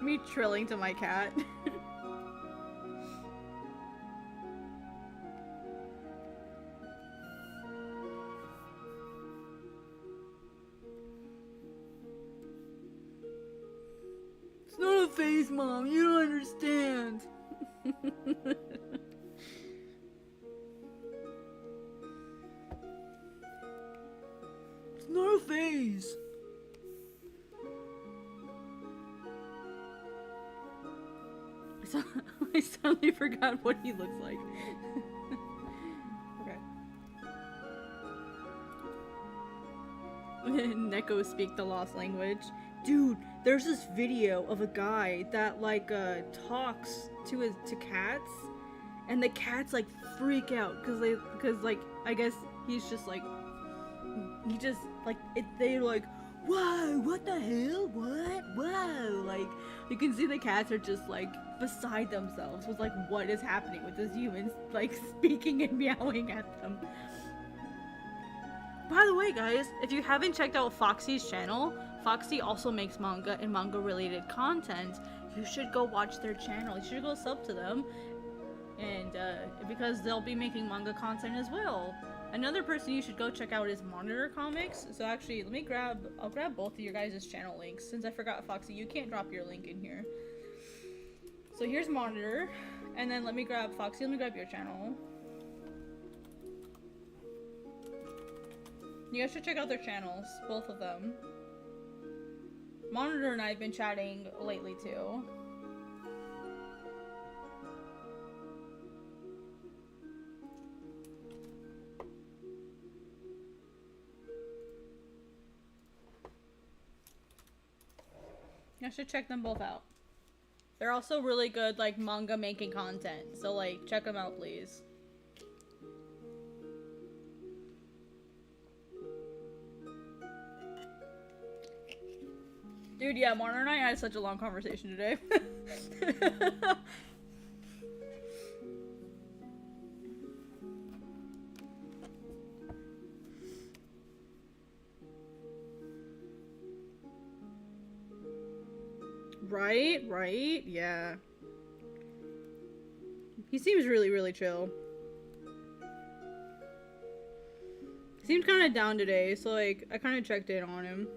S1: Me trilling to my cat. It's not a phase, Mom. You don't understand. It's not a phase. I suddenly forgot what he looks like. Okay. Neko speak the lost language. Dude, there's this video of a guy that like talks to cats, and the cats like freak out because like I guess he's just like they're like, whoa, what the hell, what, whoa, like you can see the cats are just like beside themselves with like what is happening with this human like speaking and meowing at them. By the way, guys, if you haven't checked out Foxy's channel, Foxy also makes manga and manga related content. You should go watch their channel. You should go sub to them, and because they'll be making manga content as well. Another person you should go check out is Monitor Comics. So actually, I'll grab both of your guys' channel links, since I forgot, Foxy, you can't drop your link in here. So here's Monitor, and then let me grab your channel. You guys should check out their channels, both of them. Monitor and I have been chatting lately too. I should check them both out. They're also really good, like, manga making content. So, like, check them out, please. Dude, yeah, Marner and I had such a long conversation today. Right? Yeah. He seems really, really chill. He seemed kind of down today, so, like, I kind of checked in on him.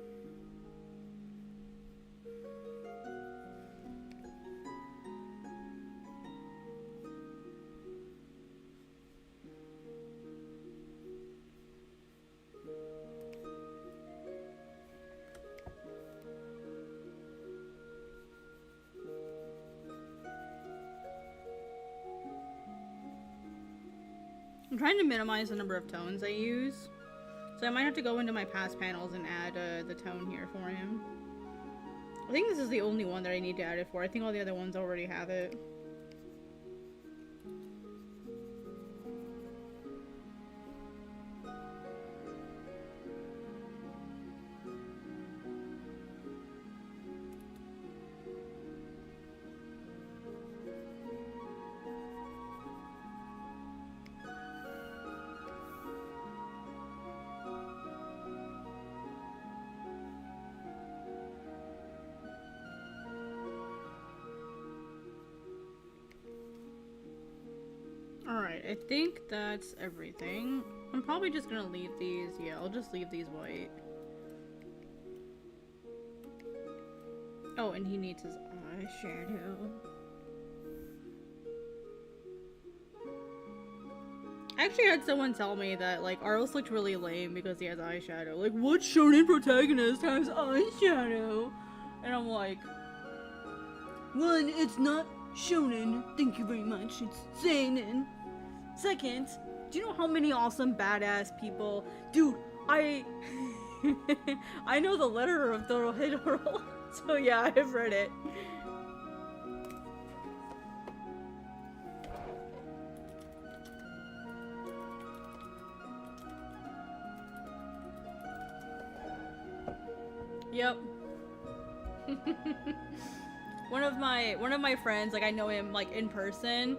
S1: I'm trying to minimize the number of tones I use. So I might have to go into my past panels and add the tone here for him. I think this is the only one that I need to add it for. I think all the other ones already have it. Alright, I think that's everything. I'm probably just gonna leave these. Yeah, I'll just leave these white. Oh, and he needs his eyeshadow. I actually had someone tell me that, like, Aros looked really lame because he has eyeshadow. Like, what shonen protagonist has eyeshadow? And I'm like, one, it's not shonen, thank you very much, it's seinen. Second, do you know how many awesome badass people? Dude, I know the letter of Dorohedoro, so yeah, I've read it. Yep. One of my friends, like I know him like in person.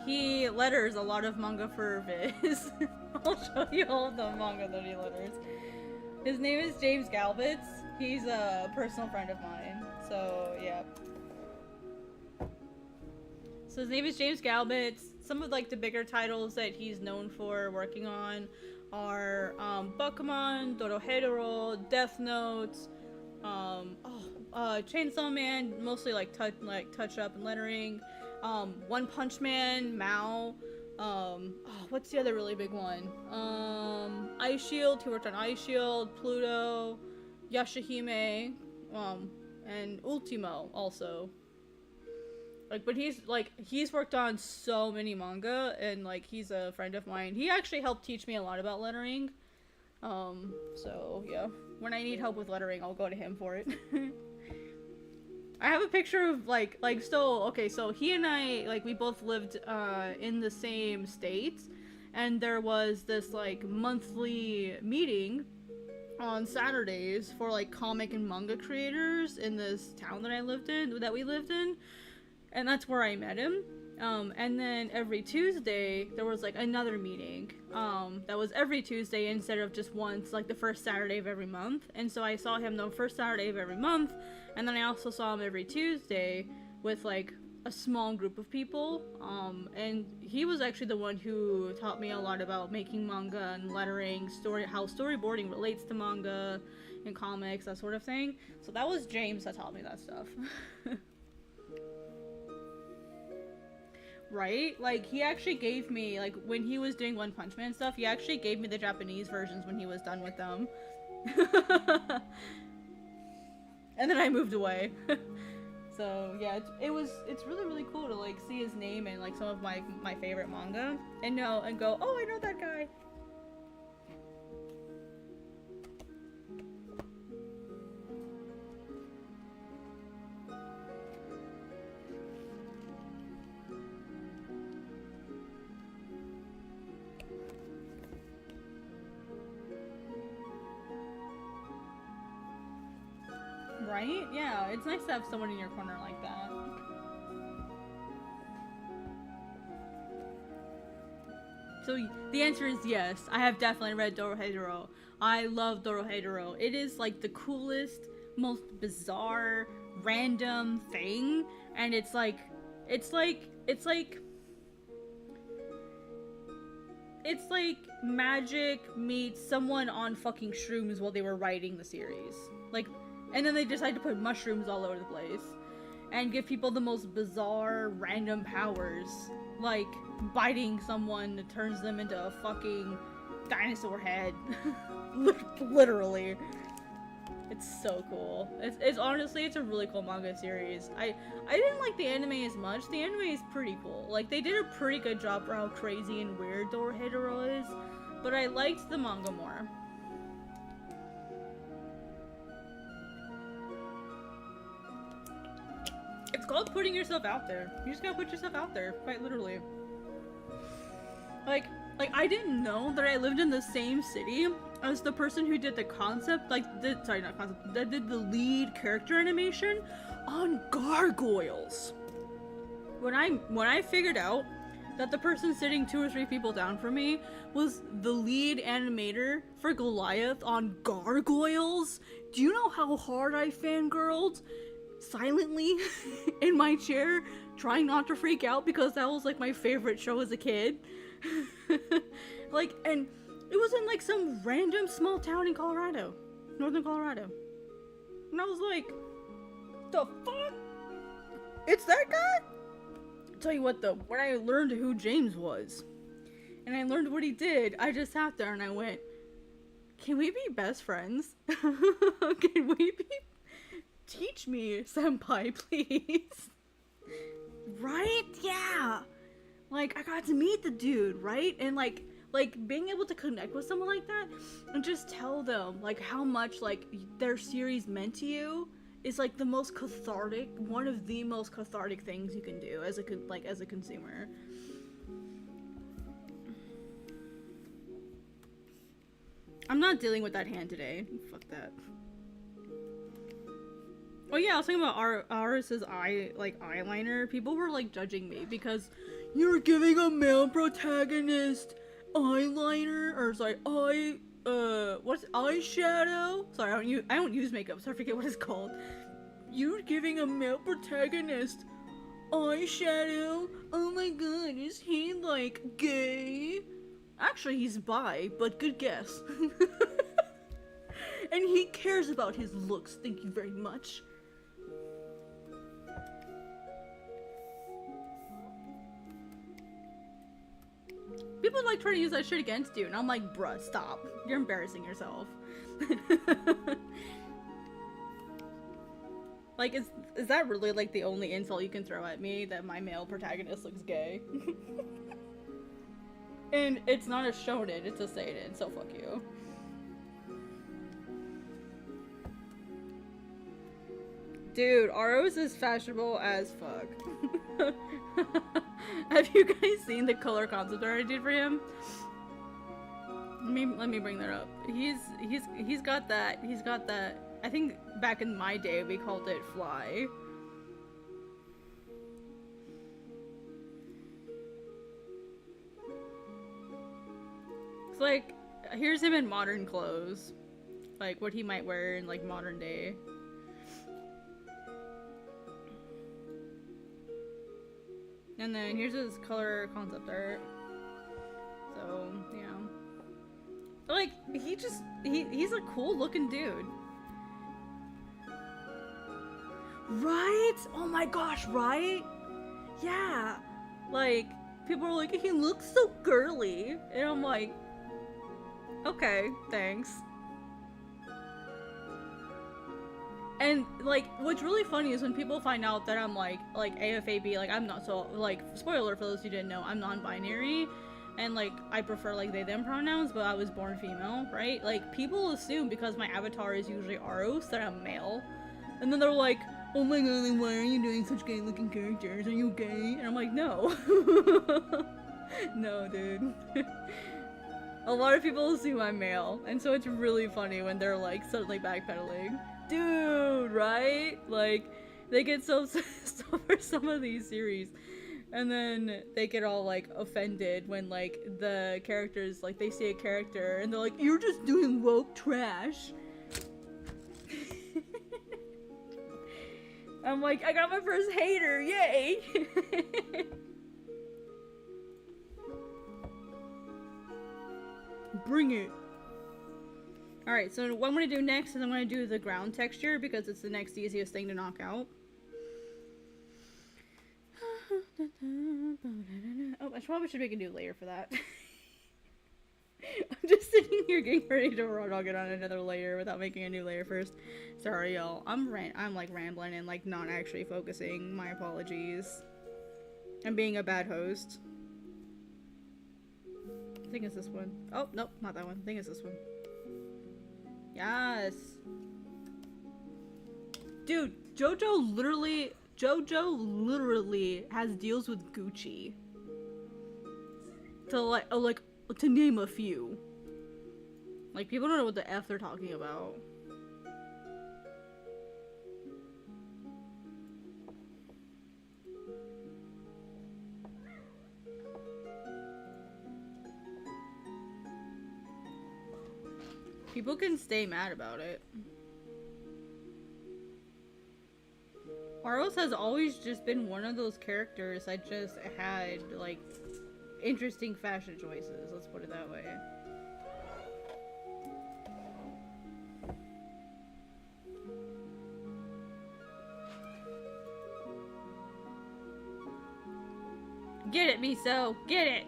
S1: He letters a lot of manga for Viz. I'll show you all the manga that he letters. His name is James Galbitz. He's a personal friend of mine. So yeah. So his name is James Galbitz. Some of like the bigger titles that he's known for working on are Bakuman, Dorohedoro, Death Note, Chainsaw Man, mostly like touch up and lettering. One Punch Man, Mao. What's the other really big one? Ice Shield. He worked on Ice Shield, Pluto, Yashahime, and Ultimo also. Like, but he's worked on so many manga, and like he's a friend of mine. He actually helped teach me a lot about lettering. So yeah, when I need help with lettering, I'll go to him for it. I have a picture of so he and I, like, we both lived in the same state, and there was this like monthly meeting on Saturdays for like comic and manga creators in this town that we lived in, and that's where I met him. And then every Tuesday there was like another meeting that was every Tuesday instead of just once, like the first Saturday of every month. And so I saw him the first Saturday of every month, and then I also saw him every Tuesday with like a small group of people, and he was actually the one who taught me a lot about making manga and lettering, how storyboarding relates to manga and comics, that sort of thing. So that was James that taught me that stuff. Right? Like, he actually gave me, like, when he was doing One Punch Man stuff, he actually gave me the Japanese versions when he was done with them. And then I moved away. So, yeah, it's really, really cool to, like, see his name in, like, some of my favorite manga, and go, oh, I know that guy! Right? Yeah, it's nice to have someone in your corner like that. So the answer is yes. I have definitely read Dorohedoro. I love Dorohedoro. It is like the coolest, most bizarre, random thing, and it's like magic meets someone on fucking shrooms while they were writing the series. Like, and then they decided to put mushrooms all over the place and give people the most bizarre, random powers. Like, biting someone that turns them into a fucking dinosaur head. Literally. It's so cool. It's honestly, it's a really cool manga series. I didn't like the anime as much. The anime is pretty cool. Like, they did a pretty good job for how crazy and weird Dorohedoro is, but I liked the manga more. It's called putting yourself out there. You just gotta put yourself out there, quite literally. Like I didn't know that I lived in the same city as the person who did the concept, that did the lead character animation on Gargoyles. When I figured out that the person sitting 2 or 3 people down from me was the lead animator for Goliath on Gargoyles, do you know how hard I fangirled? Silently in my chair, trying not to freak out because that was like my favorite show as a kid. Like, and it was in like some random small town in Colorado, northern Colorado, and I was like, the fuck? It's that guy? I'll tell you what though, when I learned who James was and I learned what he did, I just sat there and I went, can we be best friends? Can we be? Teach me, senpai, please. Right? Yeah. Like, I got to meet the dude, right? And like being able to connect with someone like that and just tell them like how much like their series meant to you is like the most cathartic, one of the most cathartic things you can do as a consumer. I'm not dealing with that hand today. Fuck that. Oh yeah, I was talking about Aros's eyeliner. People were like judging me because you're giving a male protagonist eyeliner, or sorry, what's eyeshadow? Sorry, I don't use makeup, so I forget what it's called. You're giving a male protagonist eyeshadow? Oh my god, is he like gay? Actually, he's bi, but good guess. And he cares about his looks, thank you very much. People like trying to use that shit against you, and I'm like, bruh, stop. You're embarrassing yourself. Like, is that really like the only insult you can throw at me, that my male protagonist looks gay? And it's not a shonen, it's a seinen, so fuck you. Dude, Aros is fashionable as fuck. Have you guys seen the color concept art I did for him? Let me bring that up. He's got that. I think back in my day we called it fly. It's like, here's him in modern clothes, like what he might wear in like modern day. And then here's his color concept art. So, yeah. Like, he's a cool looking dude. Right? Oh my gosh, right? Yeah. Like, people are like, he looks so girly. And I'm like, okay, thanks. And, like, what's really funny is when people find out that I'm, like AFAB, like, I'm not so, like, spoiler for those who didn't know, I'm non-binary, and, like, I prefer, like, they, them pronouns, but I was born female, right? Like, people assume because my avatar is usually Aros that I'm male, and then they're like, oh my god, like, why are you doing such gay-looking characters? Are you gay? And I'm like, no. No, dude. A lot of people assume I'm male, and so it's really funny when they're, like, suddenly backpedaling. Dude, right? Like, they get so for some of these series, and then they get all like offended when like the characters, like, they see a character and they're like, you're just doing woke trash. I'm like, I got my first hater, yay. Bring it. Alright, so what I'm going to do next is I'm going to do the ground texture because it's the next easiest thing to knock out. Oh, I probably should make a new layer for that. I'm just sitting here getting ready to run on another layer without making a new layer first. Sorry, y'all. I'm like rambling and like not actually focusing. My apologies. I'm being a bad host. I think it's this one. Oh, nope, not that one. I think it's this one. Yes. Dude, JoJo literally has deals with Gucci. To name a few. Like, people don't know what the F they're talking about. People can stay mad about it. Aros has always just been one of those characters that just had, like, interesting fashion choices. Let's put it that way. Get it, Miso! Get it!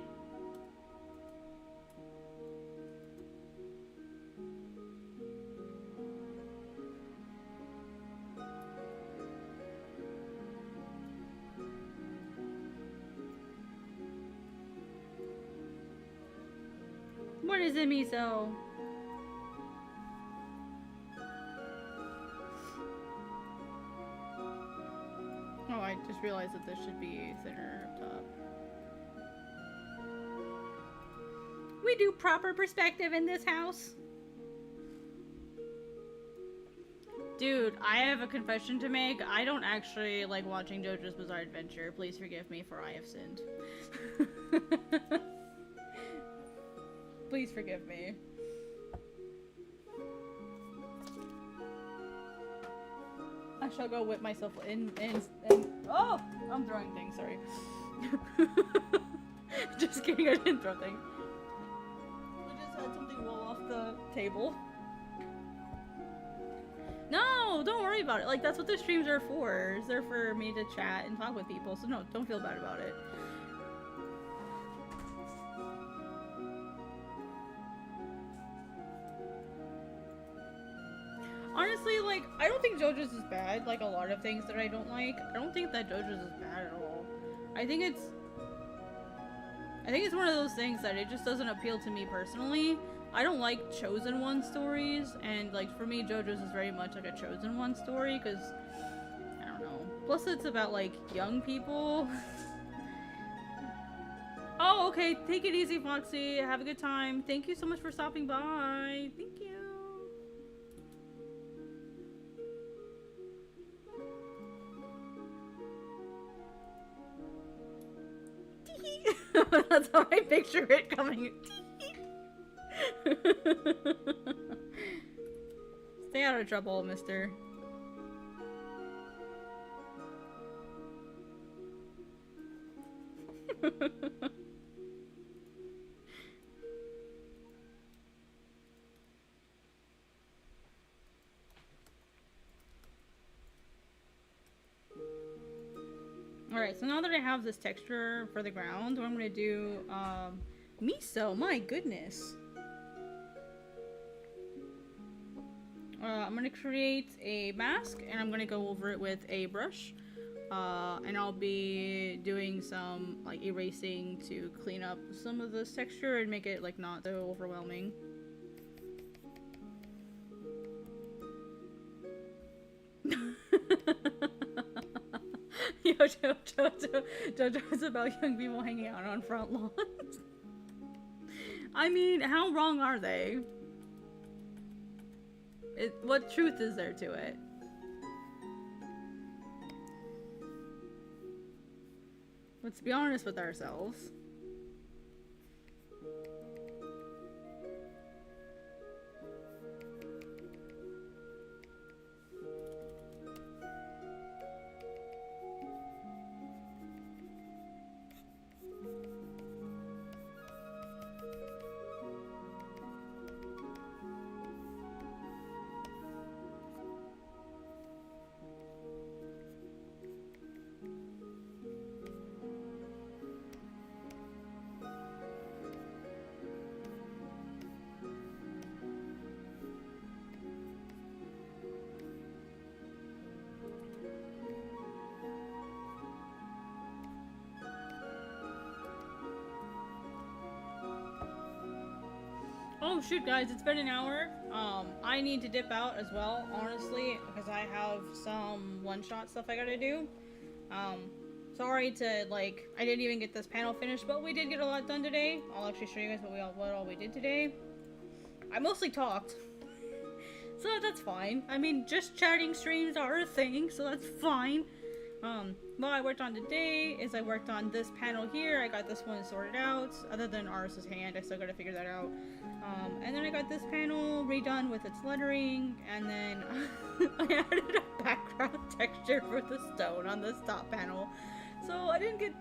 S1: What is it, Miso? Oh, I just realized that this should be thinner up top. We do proper perspective in this house. Dude, I have a confession to make. I don't actually like watching JoJo's Bizarre Adventure. Please forgive me, for I have sinned. Please forgive me. I shall go whip myself in. Oh! I'm throwing things, sorry. Just kidding, I didn't throw things. We just had something roll off the table. No, don't worry about it. Like, that's what the streams are for. They're for me to chat and talk with people. So no, don't feel bad about it. Honestly, like, I don't think JoJo's is bad. Like, a lot of things that I don't like. I don't think that JoJo's is bad at all. I think it's one of those things that it just doesn't appeal to me personally. I don't like Chosen One stories, and like for me, JoJo's is very much like a Chosen One story, because I don't know. Plus, it's about like young people. Oh, okay. Take it easy, Foxy. Have a good time. Thank you so much for stopping by. Thank you. That's how I picture it coming. Stay out of trouble, mister. Alright, so now that I have this texture for the ground, what I'm gonna do, miso, my goodness. I'm gonna create a mask, and I'm gonna go over it with a brush. And I'll be doing some, like, erasing to clean up some of this texture and make it, like, not so overwhelming. Yo, JoJo's about young people hanging out on front lawns. I mean, how wrong are they? What truth is there to it? Let's be honest with ourselves. Oh shoot, guys, it's been an hour. I need to dip out as well, honestly, because I have some one-shot stuff I gotta do. Sorry to, like, I didn't even get this panel finished, but we did get a lot done today. I'll actually show you guys what all we did today. I mostly talked. So that's fine. I mean, just chatting streams are a thing, so that's fine. What I worked on today is I worked on this panel here. I got this one sorted out. Other than Aros' hand, I still gotta figure that out. And then I got this panel redone with its lettering, and then I added a background texture for the stone on this top panel. So I didn't get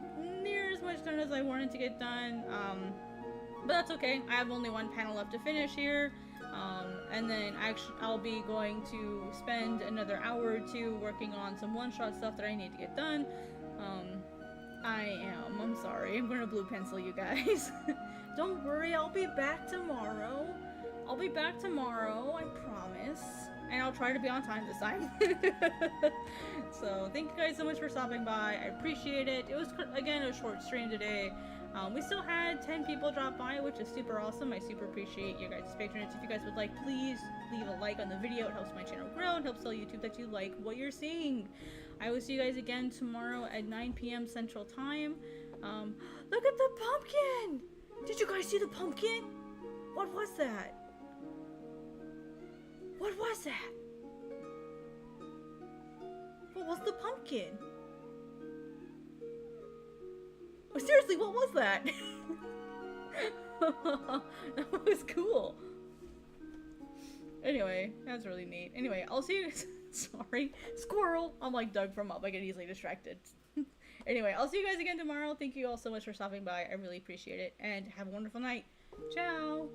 S1: near as much done as I wanted to get done, but that's okay. I have only one panel left to finish here, and then I'll be going to spend another hour or two working on some one-shot stuff that I need to get done. I'm sorry, I'm gonna blue pencil you guys. Don't worry, I'll be back tomorrow. I'll be back tomorrow, I promise. And I'll try to be on time this time. So, thank you guys so much for stopping by. I appreciate it. It was, again, a short stream today. We still had 10 people drop by, which is super awesome. I super appreciate your guys' patronage. If you guys would like, please leave a like on the video. It helps my channel grow. It helps tell YouTube that you like what you're seeing. I will see you guys again tomorrow at 9 p.m. Central Time. Look at the pumpkin! Did you guys see the pumpkin? What was that? What was that? What was the pumpkin? Oh, seriously, what was that? That was cool. Anyway, that's really neat. Anyway, I'll see you guys. Sorry. Squirrel! I'm like Doug from Up. I get easily distracted. Anyway, I'll see you guys again tomorrow. Thank you all so much for stopping by. I really appreciate it. And have a wonderful night. Ciao!